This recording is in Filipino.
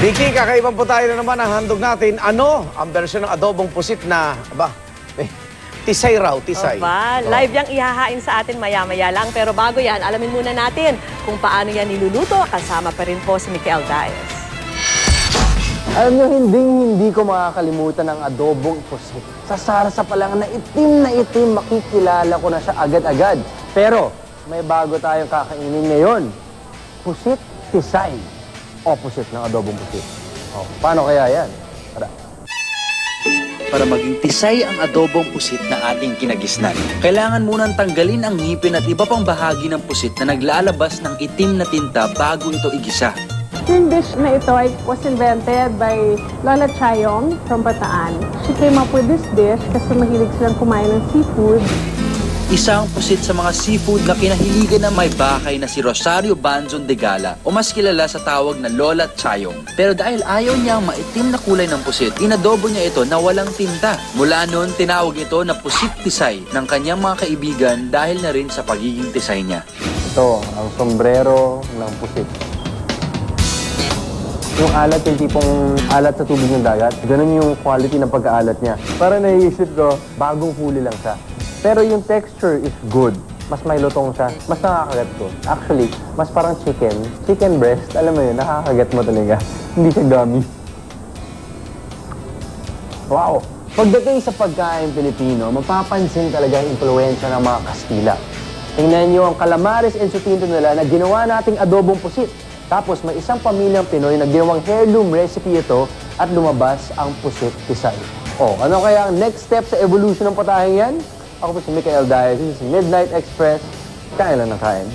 Vicky, kakaiba po tayo na naman ang handog natin. Ano ang bersyon ng adobong pusit na, tisay raw, tisay. Live yang ihahain sa atin maya-maya lang. Pero bago yan, alamin muna natin kung paano yan niluluto. Kasama pa rin po si Mikel Diaz. Alam nyo, hindi ko makakalimutan ang adobong pusit. Sa sarsa pa lang na itim, makikilala ko na siya agad-agad. Pero may bago tayong kakainin ngayon. Pusit tisay. Opposite ng adobong pusit. Oh, paano kaya yan? Para maging tisay ang adobong pusit na ating kinagisnan, kailangan munang tanggalin ang ngipin at iba pang bahagi ng pusit na naglalabas ng itim na tinta bago ito igisa. Yung dish na ito was invented by Lola Chayong from Bataan. She came up with this dish kasi mahilig silang kumain ng seafood. Isang pusit sa mga seafood na kinahiligan ng may bakay na si Rosario Banzon de Gala o mas kilala sa tawag na Lola Chayong. Pero dahil ayaw niya ang maitim na kulay ng pusit, inadobo niya ito na walang tinta. Mula noon, tinawag ito na pusit tisay ng kanyang mga kaibigan dahil na rin sa pagiging tisay niya. Ito, ang sombrero ng pusit. Yung alat, yung tipong alat sa tubig ng dagat, ganun yung quality ng pagkaalat niya. Para naiisip ko, bagong huli lang siya. Pero yung texture is good. Mas may lutong siya. Mas nakakagat ko. Actually, mas parang chicken. Chicken breast, alam mo yun, nakakagat mo talaga. Hindi siya gummy. Wow! Pagdating sa pagkain Pilipino, mapapansin talaga yung impluwensya ng mga Kastila. Tingnan niyo ang calamares and sutinto nila na ginawa nating adobong pusit. Tapos may isang pamilyang Pinoy na ginawang heirloom recipe ito at lumabas ang pusit tisay. Oh, ano kaya ang next step sa evolution ng patahing yan? Ako po si Mikel Diaz, this is Midnight Express. Kain lang ng kain.